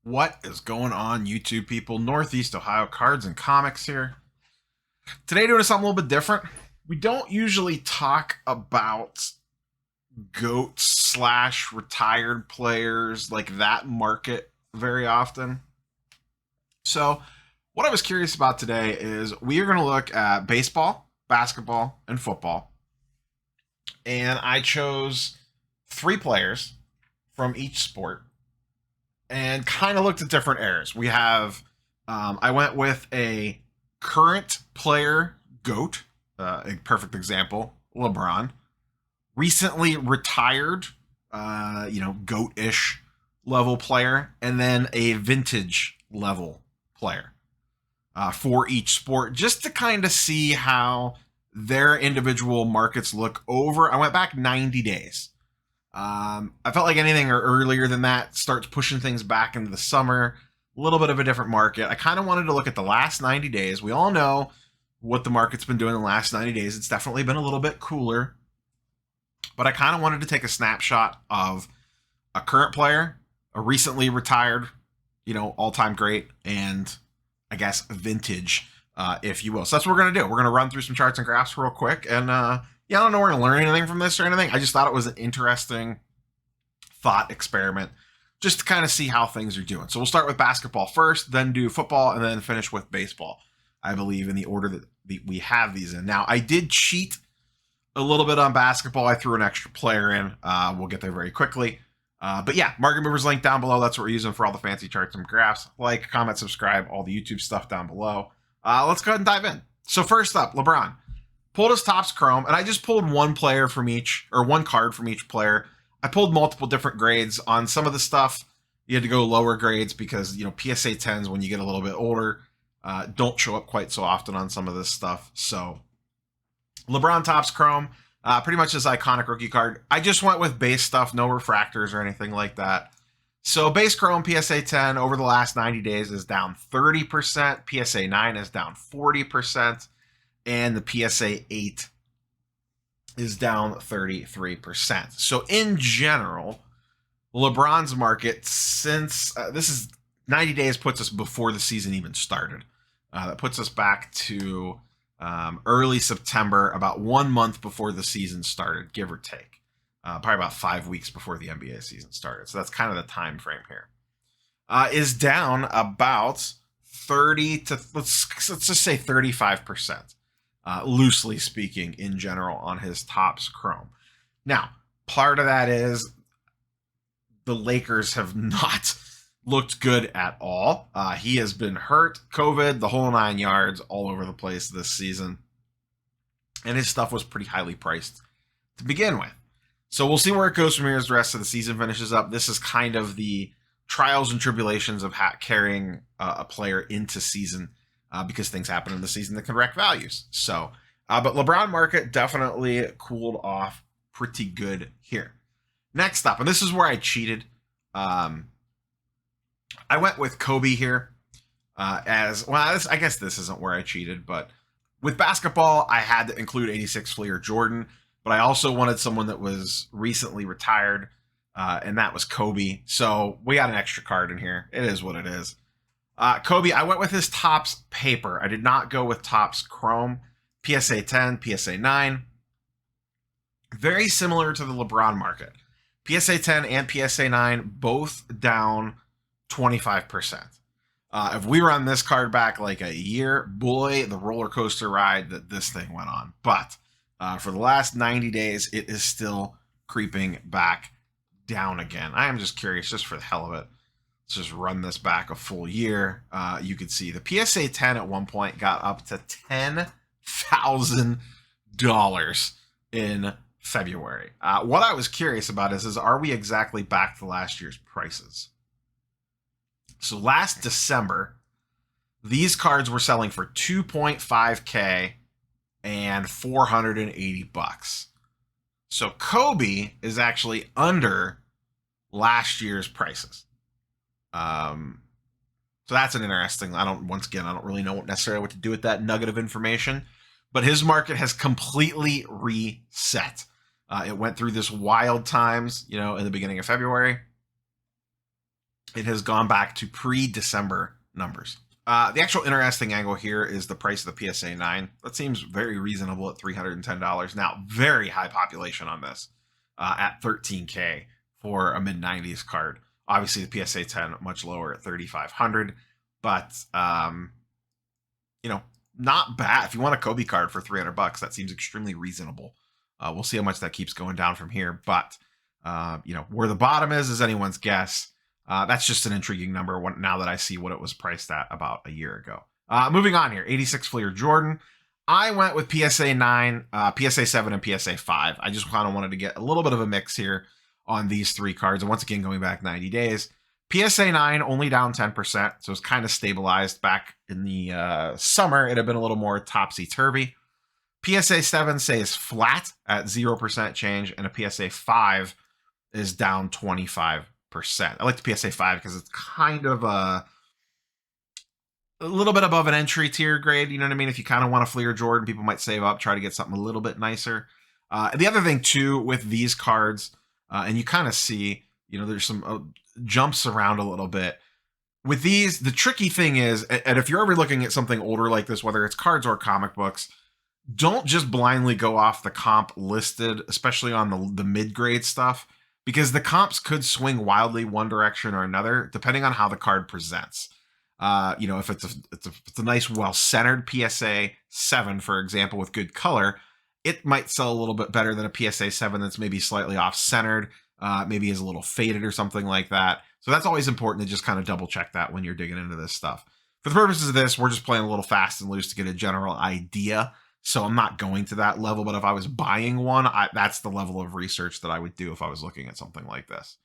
What is going on, YouTube people? Northeast Ohio Cards and Comics here. Today, doing something a little bit different. We don't usually talk about GOAT slash retired players like that market very often. So, what I was curious about today is we are going to look at baseball, basketball, and football. And I chose three players from each sport and kind of looked at different eras. We have, I went with a current player GOAT, a perfect example, LeBron, recently retired, GOAT ish level player, and then a vintage level player for each sport, just to kind of see how their individual markets look over. I went back 90 days. I felt like anything earlier than that starts pushing things back into the summer. A little bit of a different market. I kind of wanted to look at the last 90 days. We all know what the market's been doing in the last 90 days. It's definitely been a little bit cooler. But I kind of wanted to take a snapshot of a current player, a recently retired, all-time great, and I guess vintage, if you will. So that's what we're going to do. We're going to run through some charts and graphs real quick, and I don't know we're going to learn anything from this or anything. I just thought it was an interesting thought experiment just to kind of see how things are doing. So we'll start with basketball first, then do football, and then finish with baseball, I believe, in the order that we have these in. Now, I did cheat a little bit on basketball. I threw an extra player in. We'll get there very quickly. But yeah, market movers link down below. That's what we're using for all the fancy charts and graphs. Like, comment, subscribe, all the YouTube stuff down below. Let's go ahead and dive in. So first up, LeBron. Pulled his Topps Chrome, and I just pulled one player from each, or one card from each player. I pulled multiple different grades on some of the stuff. You had to go lower grades because, PSA 10s, when you get a little bit older, don't show up quite so often on some of this stuff. So LeBron Topps Chrome, pretty much this iconic rookie card. I just went with base stuff, no refractors or anything like that. So base Chrome PSA 10 over the last 90 days is down 30%. PSA 9 is down 40%. And the PSA 8 is down 33%. So in general, LeBron's market, since this is 90 days, puts us before the season even started. That puts us back to early September, about 1 month before the season started, give or take. Probably about 5 weeks before the NBA season started. So that's kind of the time frame here. Is down about 30 to, let's just say 35%. Loosely speaking, in general, on his Topps Chrome. Now, part of that is the Lakers have not looked good at all. He has been hurt, COVID, the whole 9 yards, all over the place this season. And his stuff was pretty highly priced to begin with. So we'll see where it goes from here as the rest of the season finishes up. This is kind of the trials and tribulations of carrying a player into season. Because things happen in the season that can wreck values. So, but LeBron market definitely cooled off pretty good here. Next up, and this is where I cheated. I went with Kobe here as well. I guess this isn't where I cheated, but with basketball, I had to include 86 Fleer Jordan, but I also wanted someone that was recently retired, and that was Kobe. So we got an extra card in here. It is what it is. Kobe, I went with his Topps paper. I did not go with Topps Chrome. PSA 10, PSA 9. Very similar to the LeBron market. PSA 10 and PSA 9 both down 25%. If we run this card back like a year, boy, the roller coaster ride that this thing went on. But for the last 90 days, it is still creeping back down again. I am just curious, just for the hell of it. Let's just run this back a full year. You could see the PSA 10 at one point got up to $10,000 in February. What I was curious about is are we exactly back to last year's prices? So last December, these cards were selling for $2.5K and $480. So Kobe is actually under last year's prices. So that's an interesting, I don't really know necessarily what to do with that nugget of information, but his market has completely reset. It went through this wild times, in the beginning of February. it has gone back to pre-December numbers. The actual interesting angle here is the price of the PSA 9. That seems very reasonable at $310. Now, very high population on this at 13K for a mid-90s card. Obviously, the PSA 10 much lower at 3,500, but not bad. If you want a Kobe card for $300, that seems extremely reasonable. We'll see how much that keeps going down from here, but where the bottom is anyone's guess. That's just an intriguing number now that I see what it was priced at about a year ago. Moving on here, 86 Fleer Jordan. I went with PSA 9, PSA 7, and PSA 5. I just kind of wanted to get a little bit of a mix here on these three cards. And once again, going back 90 days, PSA 9 only down 10%, so it's kind of stabilized. Back in the summer, it had been a little more topsy-turvy. PSA 7 stays flat at 0% change, and a PSA 5 is down 25%. I like the PSA 5 because it's kind of a little bit above an entry tier grade. You know what I mean? If you kind of want a Fleer Jordan, people might save up, try to get something a little bit nicer. The other thing, too, with these cards, and you kind of see, there's some jumps around a little bit. With these, the tricky thing is, and if you're ever looking at something older like this, whether it's cards or comic books, don't just blindly go off the comp listed, especially on the mid-grade stuff, because the comps could swing wildly one direction or another, depending on how the card presents. If it's a nice, well-centered PSA 7, for example, with good color, it might sell a little bit better than a PSA 7 that's maybe slightly off-centered, maybe is a little faded or something like that. So that's always important to just kind of double-check that when you're digging into this stuff. For the purposes of this, we're just playing a little fast and loose to get a general idea. So I'm not going to that level, but if I was buying one, that's the level of research that I would do if I was looking at something like this.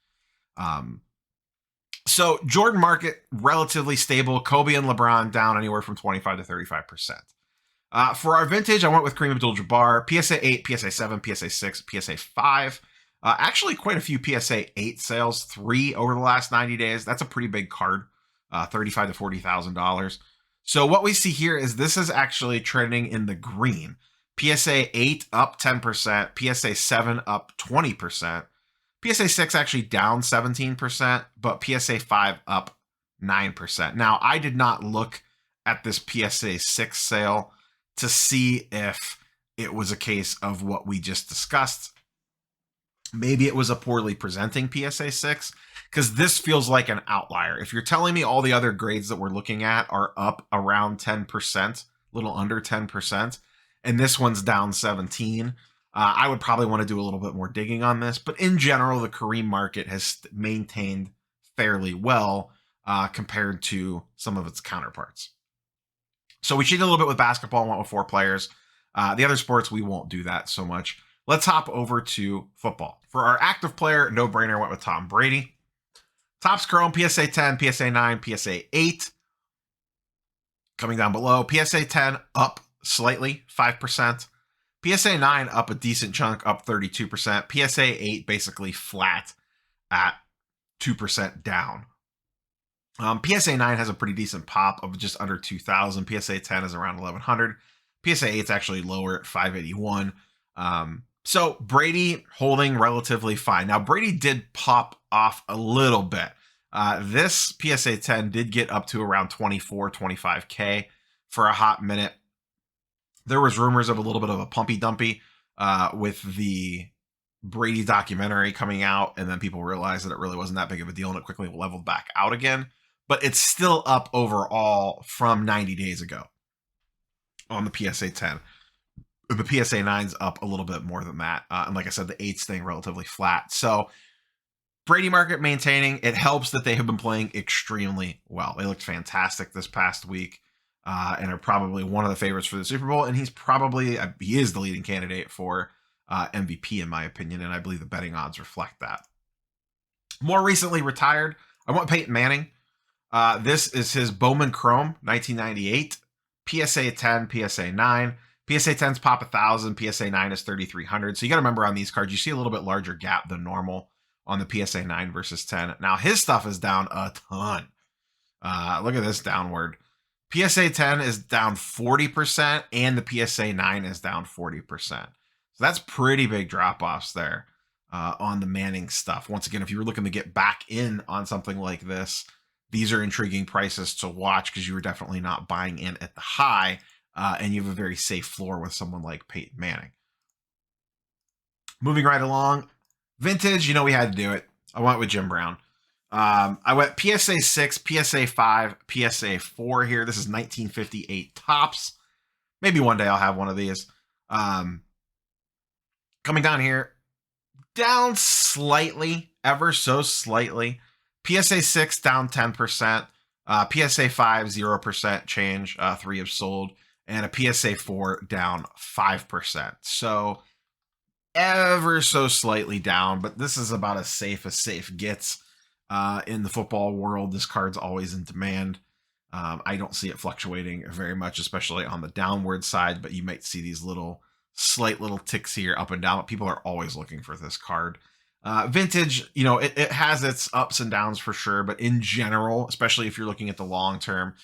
So Jordan market, relatively stable. Kobe and LeBron down anywhere from 25 to 35%. For our vintage, I went with Kareem Abdul-Jabbar, PSA 8, PSA 7, PSA 6, PSA 5. Actually, quite a few PSA 8 sales, 3 over the last 90 days. That's a pretty big card, $35,000 to $40,000. So what we see here is this is actually trending in the green. PSA 8 up 10%, PSA 7 up 20%, PSA 6 actually down 17%, but PSA 5 up 9%. Now, I did not look at this PSA 6 sale to see if it was a case of what we just discussed. Maybe it was a poorly presenting PSA 6, because this feels like an outlier. If you're telling me all the other grades that we're looking at are up around 10%, a little under 10%, and this one's down 17%, I would probably want to do a little bit more digging on this. But in general, the Kareem market has maintained fairly well compared to some of its counterparts. So we cheated a little bit with basketball and went with 4 players. The other sports, we won't do that so much. Let's hop over to football. For our active player, no-brainer, went with Tom Brady. Topps Chrome, PSA 10, PSA 9, PSA 8. Coming down below, PSA 10 up slightly, 5%. PSA 9 up a decent chunk, up 32%. PSA 8 basically flat at 2% down. PSA 9 has a pretty decent pop of just under 2,000. PSA 10 is around 1,100. PSA 8 is actually lower at 581. So Brady holding relatively fine. Now, Brady did pop off a little bit. This PSA 10 did get up to around 24, 25K for a hot minute. There was rumors of a little bit of a pumpy dumpy with the Brady documentary coming out, and then people realized that it really wasn't that big of a deal, and it quickly leveled back out again. But it's still up overall from 90 days ago on the PSA 10. The PSA 9's up a little bit more than that. And like I said, the 8's staying relatively flat. So Brady market maintaining. It helps that they have been playing extremely well. They looked fantastic this past week and are probably one of the favorites for the Super Bowl. And he is the leading candidate for MVP, in my opinion. And I believe the betting odds reflect that. More recently retired, I went Peyton Manning. This is his Bowman Chrome, 1998. PSA 10, PSA 9. PSA 10's pop 1,000, PSA 9 is 3,300. So you got to remember on these cards, you see a little bit larger gap than normal on the PSA 9 versus 10. Now his stuff is down a ton. Look at this downward. PSA 10 is down 40% and the PSA 9 is down 40%. So that's pretty big drop-offs there. on the Manning stuff. Once again, if you were looking to get back in on something like this, these are intriguing prices to watch because you were definitely not buying in at the high, and you have a very safe floor with someone like Peyton Manning. Moving right along, vintage, we had to do it. I went with Jim Brown. I went PSA 6, PSA 5, PSA 4 here. This is 1958 tops. Maybe one day I'll have one of these. Coming down here, down slightly, ever so slightly. PSA 6 down 10%. PSA 5, 0% change, 3 have sold. And a PSA 4 down 5%. So ever so slightly down, but this is about as safe gets in the football world. This card's always in demand. I don't see it fluctuating very much, especially on the downward side, but you might see these slight little ticks here up and down. People are always looking for this card. Vintage, it has its ups and downs for sure, but in general, especially if you're looking at the long term,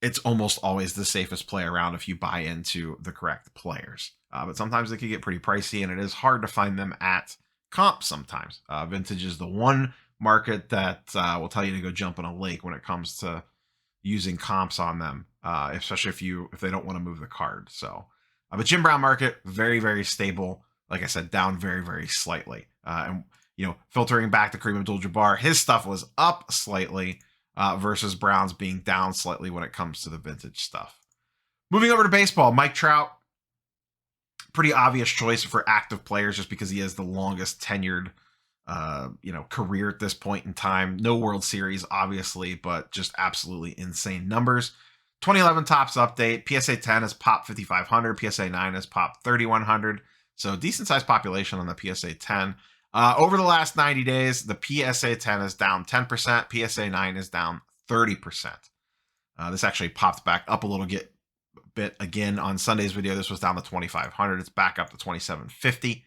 it's almost always the safest play around if you buy into the correct players. But sometimes they can get pretty pricey, and it is hard to find them at comp sometimes. Vintage is the one market that will tell you to go jump in a lake when it comes to using comps on them, especially if they don't want to move the card. So, but Jim Brown market, very, very stable. Like I said, down very, very slightly. And filtering back to Kareem Abdul-Jabbar, his stuff was up slightly versus Brown's being down slightly when it comes to the vintage stuff. Moving over to baseball, Mike Trout, pretty obvious choice for active players just because he has the longest tenured career at this point in time. No World Series, obviously, but just absolutely insane numbers. 2011 Topps update. PSA 10 is pop 5,500. PSA 9 is pop 3,100. So decent sized population on the PSA 10. Over the last 90 days, the PSA 10 is down 10%. PSA 9 is down 30%. This actually popped back up a little bit again on Sunday's video. This was down to 2,500. It's back up to 2,750.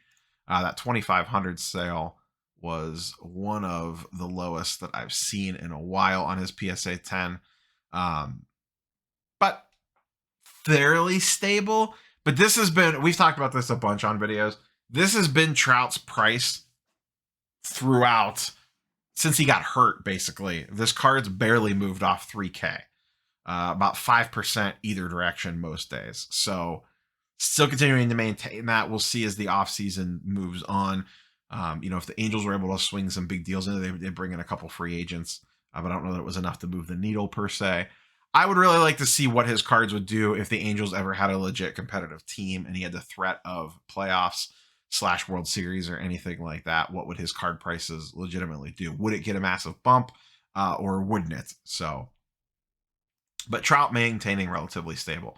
That 2,500 sale was one of the lowest that I've seen in a while on his PSA 10. But fairly stable. But this has been, we've talked about this a bunch on videos. This has been Trout's price throughout since he got hurt, basically. This card's barely moved off 3K. About 5% either direction most days. So still continuing to maintain that. We'll see as the offseason moves on. If the Angels were able to swing some big deals in, they bring in a couple free agents. But I don't know that it was enough to move the needle per se. I would really like to see what his cards would do if the Angels ever had a legit competitive team and he had the threat of playoffs / World Series or anything like that. What would his card prices legitimately do? Would it get a massive bump or wouldn't it? So, but Trout maintaining relatively stable.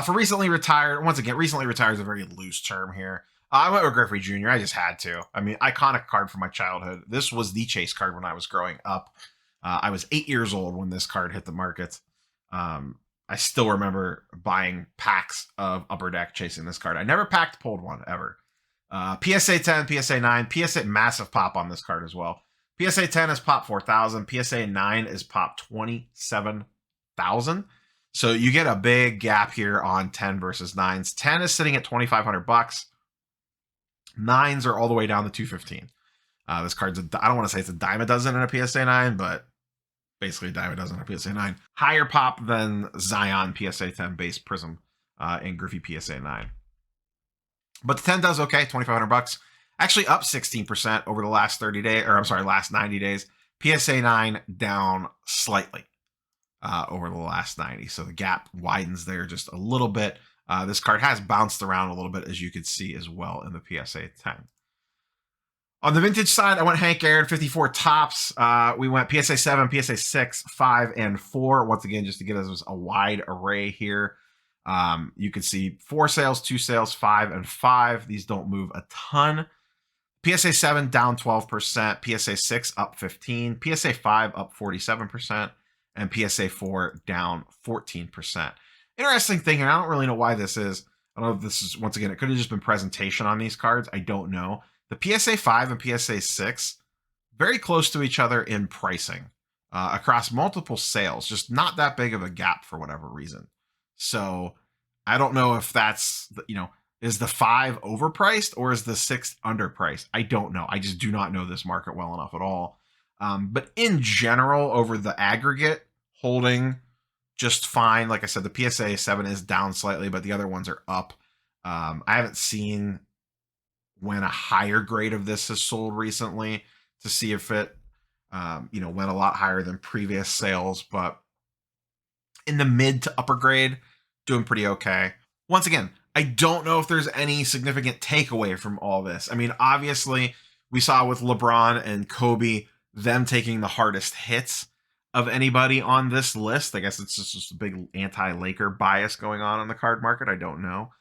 For recently retired, once again, recently retired is a very loose term here. I went with Griffey Jr. I just had to. I mean, iconic card from my childhood. This was the chase card when I was growing up. I was 8 years old when this card hit the market. I still remember buying packs of Upper Deck chasing this card. I never pulled one ever. PSA 10, PSA 9, PSA massive pop on this card as well. PSA 10 is pop 4,000. PSA 9 is pop 27,000. So you get a big gap here on 10 versus 9s. 10 is sitting at $2,500. 9s are all the way down to 215. This card's I don't want to say it's a dime a dozen in a PSA 9, but basically a dime a dozen in a PSA 9. Higher pop than Zion PSA 10 base Prism and Griffey PSA 9. But the 10 does okay, $2,500. Actually up 16% over the last 30 days, or I'm sorry, last 90 days. PSA 9 down slightly over the last 90. So the gap widens there just a little bit. This card has bounced around a little bit, as you could see as well in the PSA 10. On the vintage side, I went Hank Aaron, 54 Topps. We went PSA 7, PSA 6, 5, and 4. Once again, just to get us a wide array here. You can see 4 sales, 2 sales, 5, and 5. These don't move a ton. PSA 7 down 12%. PSA 6 up 15%. PSA 5 up 47%. And PSA 4 down 14%. Interesting thing here, I don't really know why this is. I don't know if this is, once again, it could have just been presentation on these cards. I don't know. The PSA 5 and PSA 6, very close to each other in pricing across multiple sales. Just not that big of a gap for whatever reason. So I don't know if that's, Is the 5 overpriced or is the 6 underpriced? I don't know. I just do not know this market well enough at all. But in general, over the aggregate, holding just fine. Like I said, the PSA 7 is down slightly, but the other ones are up. I haven't seen when a higher grade of this has sold recently to see if it, went a lot higher than previous sales. But in the mid to upper grade, doing pretty okay. Once again, I don't know if there's any significant takeaway from all this. I mean, obviously, we saw with LeBron and Kobe, them taking the hardest hits of anybody on this list. I guess it's just a big anti-Laker bias going on the card market. I don't know.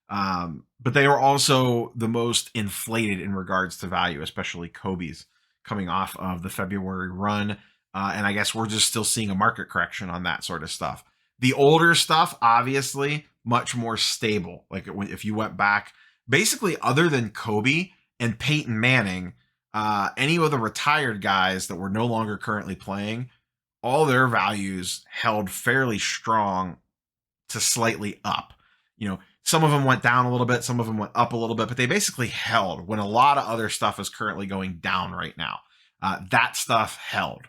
But they were also the most inflated in regards to value, especially Kobe's coming off of the February run. And I guess we're just still seeing a market correction on that sort of stuff. The older stuff, obviously, much more stable. Like if you went back, basically other than Kobe and Peyton Manning, any of the retired guys that were no longer currently playing, all their values held fairly strong to slightly up. Some of them went down a little bit, some of them went up a little bit, but they basically held when a lot of other stuff is currently going down right now. That stuff held.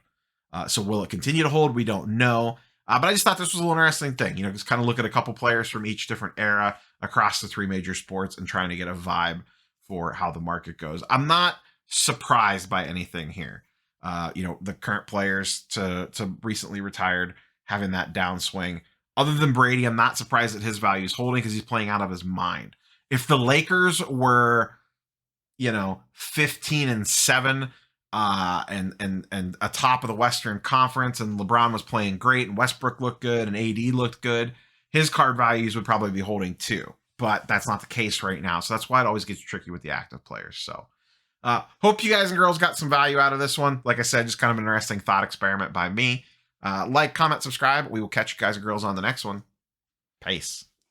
So will it continue to hold? We don't know. But I just thought this was a little interesting thing. Just kind of look at a couple players from each different era across the 3 major sports and trying to get a vibe for how the market goes. I'm not surprised by anything here. The current players to recently retired having that downswing. Other than Brady, I'm not surprised that his value is holding because he's playing out of his mind. If the Lakers were, 15-7, and a top of the Western Conference, and LeBron was playing great, and Westbrook looked good, and AD looked good, his card values would probably be holding too. But that's not the case right now, so that's why it always gets tricky with the active players. So, hope you guys and girls got some value out of this one. Like I said, just kind of an interesting thought experiment by me. Like, comment, subscribe. We will catch you guys and girls on the next one. Peace.